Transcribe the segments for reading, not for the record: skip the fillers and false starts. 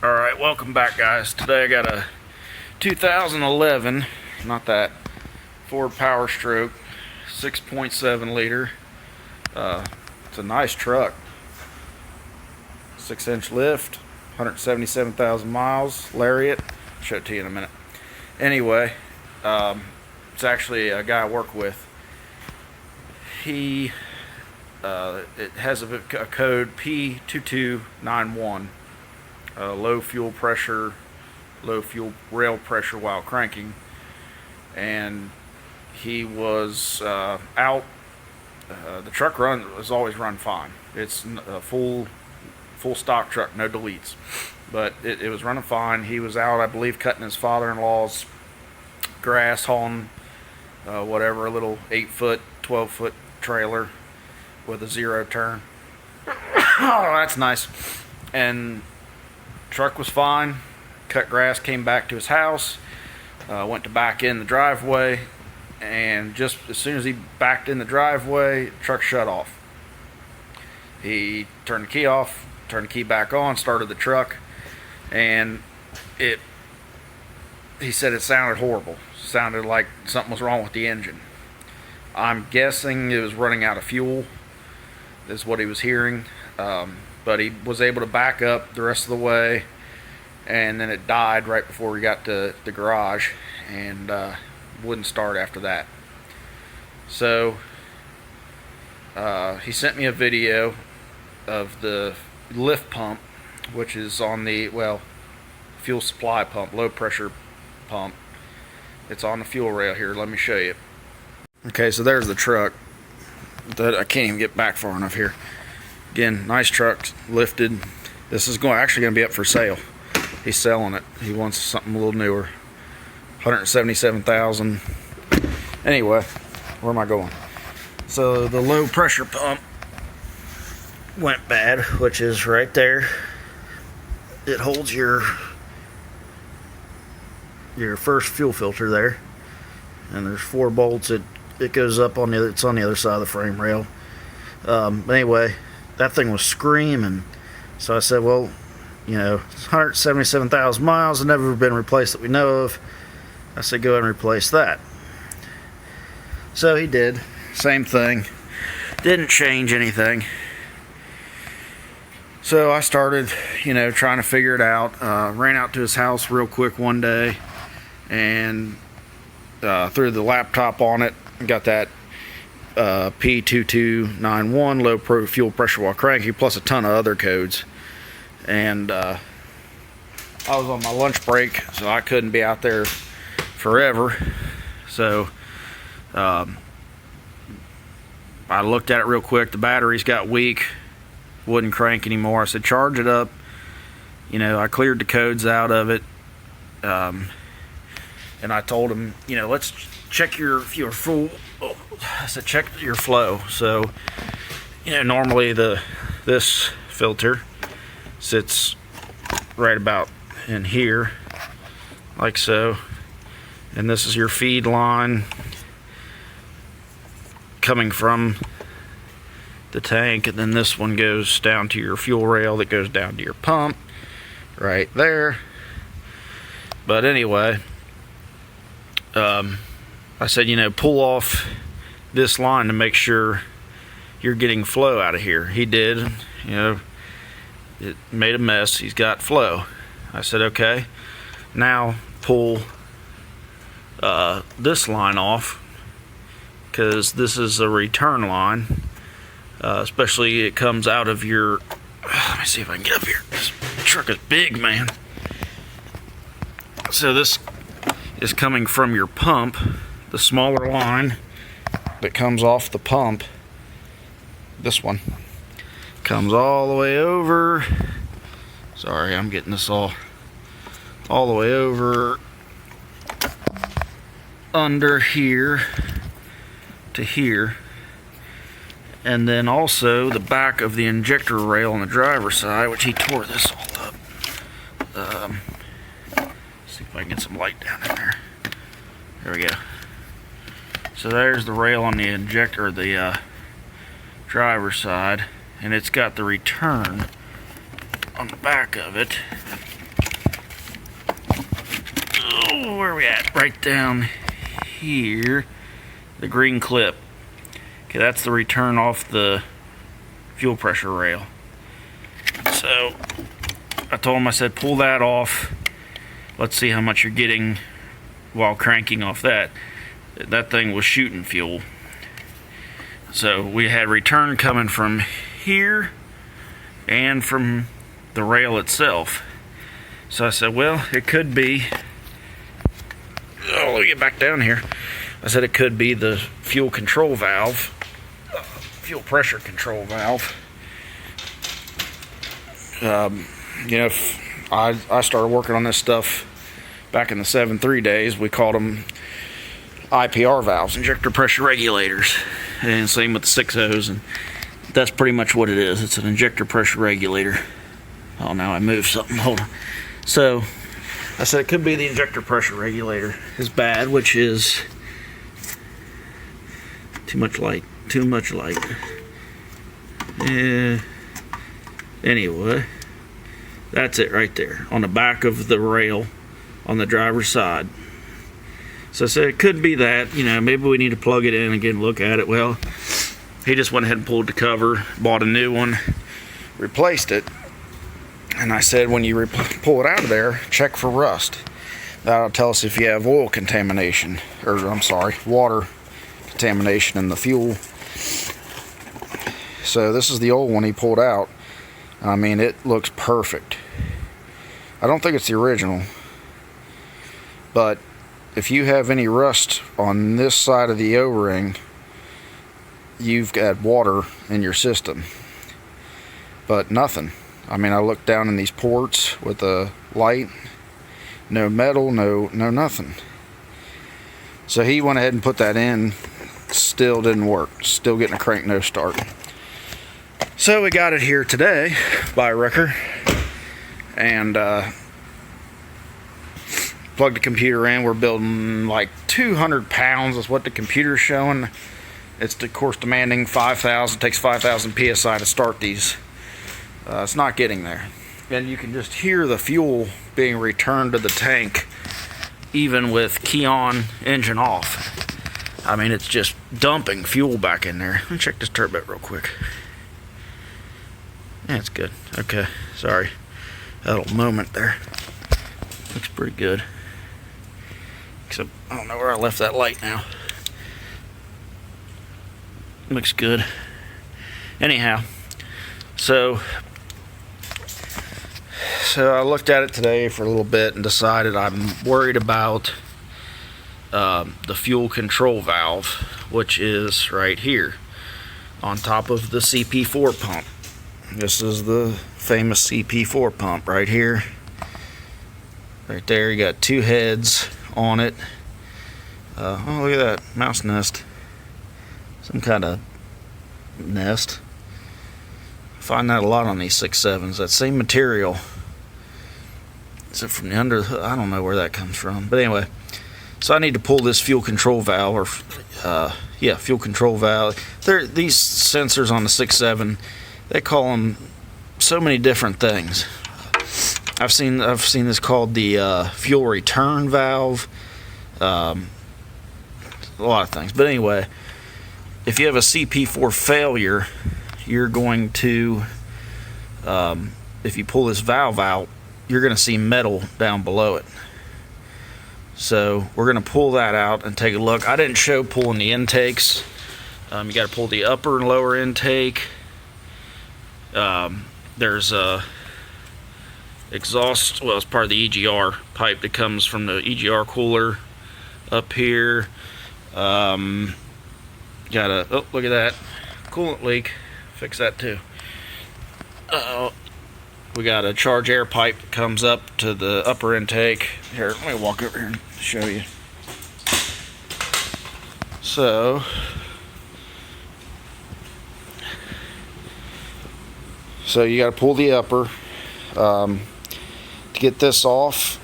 Alright, welcome back, guys. Today I got a 2011, not that, Ford Powerstroke 6.7 liter. It's a nice truck. 6-inch lift, 177,000 miles, Lariat. I'll show it to you in a minute. Anyway, it's actually a guy I work with. It has a code P2291. Low fuel rail pressure while cranking, and he was out. The truck was always run fine. It's a full stock truck, no deletes, but it was running fine. He was out, I believe, cutting his father-in-law's grass, hauling a little 8-foot, 12-foot trailer with a 0 turn. Oh, that's nice. And truck was fine. Cut grass, came back to his house, went to back in the driveway, and just as soon as he backed in the driveway, truck shut off. He turned the key off, turned the key back on, started the truck, and he said it sounded horrible. Sounded like something was wrong with the engine. I'm guessing it was running out of fuel, is what he was hearing. But he was able to back up the rest of the way, and then it died right before we got to the garage, and wouldn't start after that. So he sent me a video of the lift pump, which is on the fuel supply pump, low pressure pump. It's on the fuel rail here. Let me show you. Okay, so there's the truck. I can't even get back far enough here. Again, nice truck, lifted. This is actually going to be up for sale. He's selling it. He wants something a little newer. 177,000. Anyway, where am I going? So the low pressure pump went bad, which is right there. It holds your first fuel filter there, and there's 4 bolts. It goes up on it's on the other side of the frame rail. But anyway, that thing was screaming. So I said, well, it's 177,000 miles and never been replaced that we know of. I said, go ahead and replace that. So he did. Same thing. Didn't change anything. So I started, trying to figure it out. Ran out to his house real quick one day and threw the laptop on it. Got that P2291 low fuel pressure while cranking, plus a ton of other codes. And I was on my lunch break, so I couldn't be out there forever. So I looked at it real quick. The batteries got weak, wouldn't crank anymore. I said, charge it up. I cleared the codes out of it, and I told him, let's check your full. I said, check your flow. So, normally this filter sits right about in here, like so, and this is your feed line coming from the tank, and then this one goes down to your fuel rail that goes down to your pump right there. But anyway, I said, pull off this line to make sure you're getting flow out of here. He did. It made a mess. He's got flow. I said, okay, now pull this line off, because this is a return line. Especially it comes out of your, let me see if I can get up here. This truck is big, man. So this is coming from your pump, the smaller line that comes off the pump. This one comes all the way over. Sorry, I'm getting this all the way over under here to here. And then also the back of the injector rail on the driver's side, which he tore this all up. See if I can get some light down in there. There we go. So there's the rail on the injector, the driver's side, and it's got the return on the back of it. where are we at? Right down here, the green clip. Okay, that's the return off the fuel pressure rail. So I told him, I said, pull that off. Let's see how much you're getting while cranking off that. That thing was shooting fuel. So we had return coming from here and from the rail itself. So I said, well, it could be, let me get back down here. I said it could be the fuel control valve, fuel pressure control valve. You know, I started working on this stuff back in the 7.3 days. We called them IPR valves, injector pressure regulators, and same with the 6.0s, and that's pretty much what it is. It's an injector pressure regulator. Oh, now I moved something. Hold on. So I said it could be the injector pressure regulator is bad, which is too much light. Anyway, that's it right there on the back of the rail on the driver's side. So I said it could be that, you know, maybe we need to plug it in and get a look at it. Well, he just went ahead and pulled the cover, bought a new one, replaced it. And I said, when you pull it out of there, check for rust. That'll tell us if you have oil contamination, or I'm sorry, water contamination in the fuel. So this is the old one he pulled out. I mean, it looks perfect. I don't think it's the original, but if you have any rust on this side of the O-ring, you've got water in your system. But nothing. I mean, I looked down in these ports with the light, no metal, no nothing. So he went ahead and put that in. Still didn't work. Still getting a crank no start. So we got it here today by Wrecker, and plugged the computer in. We're building like 200 pounds is what the computer's showing. It's of course demanding 5,000. Takes 5,000 psi to start these. It's not getting there, and you can just hear the fuel being returned to the tank even with key on, engine off. I mean, it's just dumping fuel back in there. Let me check this turbo real quick. Yeah, it's good. Okay, sorry, that little moment there. Looks pretty good, except I don't know where I left that light now. Looks good. Anyhow, so I looked at it today for a little bit and decided I'm worried about the fuel control valve, which is right here on top of the CP4 pump. This is the famous CP4 pump right here. Right there, you got two heads on it. Oh, look at that mouse nest. Some kind of nest. Find that a lot on these 6.7s. That same material. Is it from the under? I don't know where that comes from. But anyway, so I need to pull this fuel control valve, or fuel control valve. These sensors on the 6.7, they call them so many different things. I've seen this called the fuel return valve. A lot of things. But anyway, if you have a CP4 failure, you're going to, if you pull this valve out, you're going to see metal down below it. So we're going to pull that out and take a look. I didn't show pulling the intakes. You got to pull the upper and lower intake. There's a exhaust, well, it's part of the EGR pipe that comes from the EGR cooler up here. Got a, oh, look at that, coolant leak. Fix that too. We got a charge air pipe that comes up to the upper intake. Here, let me walk over here and show you. So you got to pull the upper. To get this off,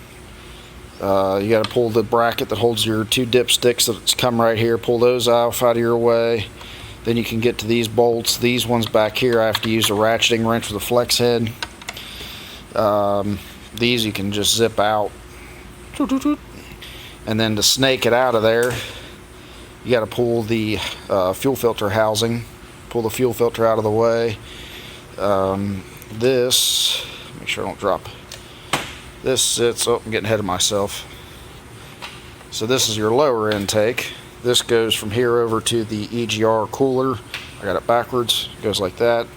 you got to pull the bracket that holds your two dipsticks that's come right here. Pull those off out of your way. Then you can get to these bolts. These ones back here, I have to use a ratcheting wrench with a flex head. These you can just zip out. And then to snake it out of there, you got to pull the fuel filter housing, pull the fuel filter out of the way. This, make sure I don't drop. This sits, oh, I'm getting ahead of myself. So this is your lower intake. This goes from here over to the EGR cooler. I got it backwards, it goes like that.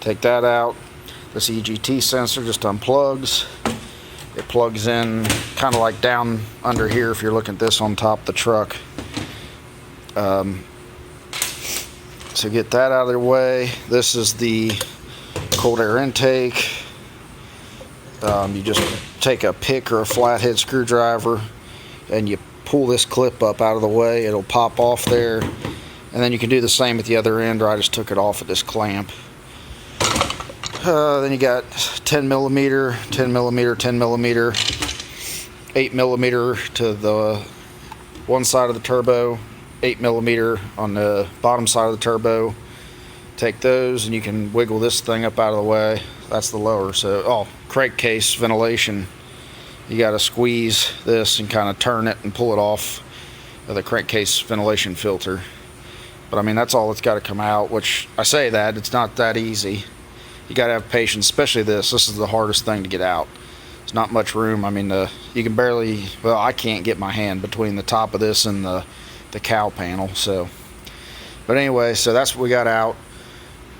Take that out. This EGT sensor just unplugs. It plugs in kind of like down under here if you're looking at this on top of the truck. So get that out of the way. This is the cold air intake. You just take a pick or a flathead screwdriver and you pull this clip up out of the way. It'll pop off there, and then you can do the same at the other end, or I just took it off at this clamp. Then you got 10 millimeter, 10 millimeter, 10 millimeter, 8 millimeter to the one side of the turbo, 8 millimeter on the bottom side of the turbo. Take those and you can wiggle this thing up out of the way. That's the lower. So, oh, crankcase ventilation. You got to squeeze this and kind of turn it and pull it off of the crankcase ventilation filter. But I mean, that's all that's got to come out, which I say that, it's not that easy. You got to have patience, especially this. This is the hardest thing to get out. There's not much room. I mean, you can barely, well, I can't get my hand between the top of this and the cowl panel. So, but anyway, so that's what we got out.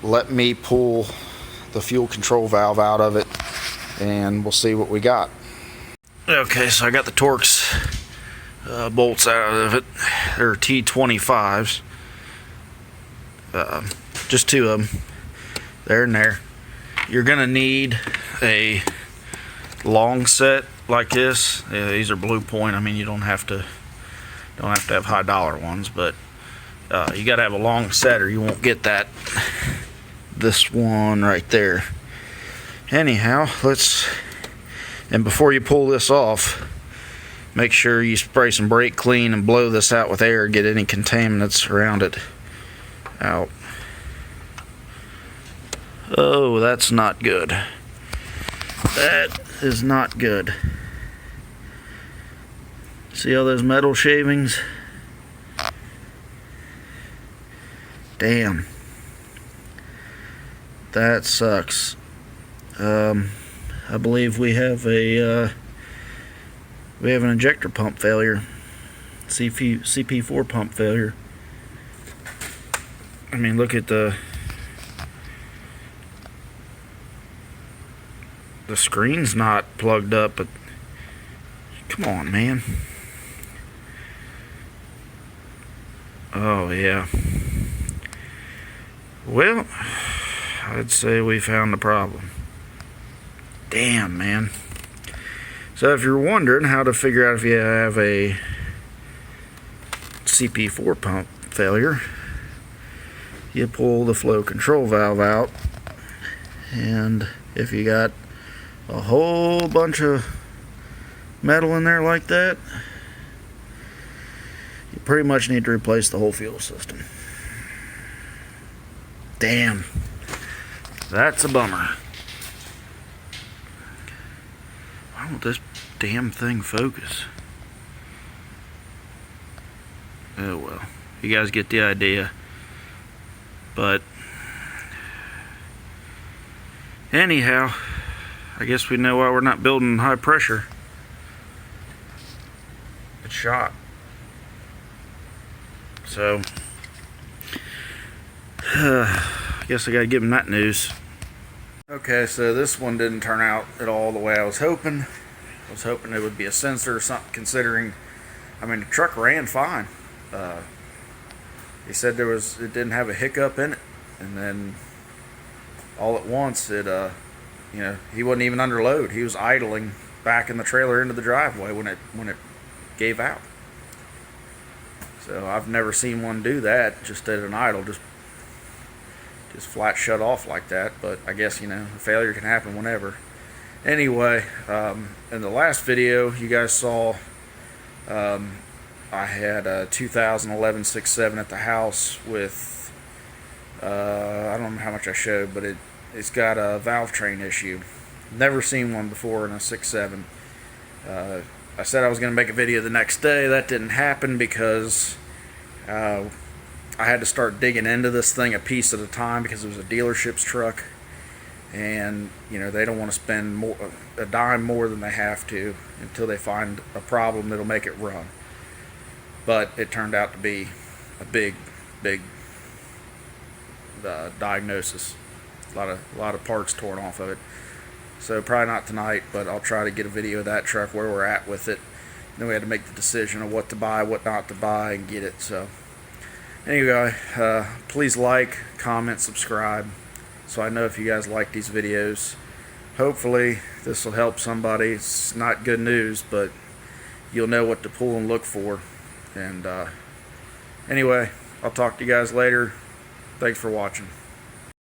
Let me pull the fuel control valve out of it and we'll see what we got. Okay, so I got the Torx bolts out of it. They're T25s. Just two of them. There and there. You're gonna need a long set like this. Yeah, these are Blue Point. I mean, you don't have to have high dollar ones, but you gotta have a long set or you won't get that. This one right there. Anyhow, and before you pull this off, make sure you spray some brake clean and blow this out with air, get any contaminants around it out. Oh, that's not good. That is not good. See all those metal shavings? Damn. That sucks. I believe we have an injector pump failure. CP4 pump failure. I mean, look at the screen's not plugged up, but come on, man. Oh yeah. Well, I'd say we found the problem. Damn, man. So if you're wondering how to figure out if you have a CP4 pump failure, you pull the flow control valve out, and if you got a whole bunch of metal in there like that, you pretty much need to replace the whole fuel system. Damn. That's a bummer. Why won't this damn thing focus? Oh well. You guys get the idea. But anyhow, I guess we know why we're not building high pressure. It's shot. So I guess I gotta give him that news. Okay, so this one didn't turn out at all the way I was hoping. I was hoping it would be a sensor or something, considering, I mean, the truck ran fine. He said it didn't have a hiccup in it, and then all at once it he wasn't even under load. He was idling back in the trailer into the driveway when it gave out. So I've never seen one do that, just at an idle, just flat shut off like that. But I guess, a failure can happen whenever. Anyway, in the last video you guys saw, I had a 2011 6.7 at the house with, I don't remember how much I showed, but it's got a valve train issue. Never seen one before in a 6.7. I said I was going to make a video the next day. That didn't happen because I had to start digging into this thing a piece at a time because it was a dealership's truck, and you know, they don't want to spend a dime more than they have to until they find a problem that'll make it run. But it turned out to be a big diagnosis. A lot of parts torn off of it. So probably not tonight, but I'll try to get a video of that truck, where we're at with it. Then we had to make the decision of what to buy, what not to buy, and get it. So anyway, please like, comment, subscribe, so I know if you guys like these videos. Hopefully this will help somebody. It's not good news, but you'll know what to pull and look for. And anyway, I'll talk to you guys later. Thanks for watching.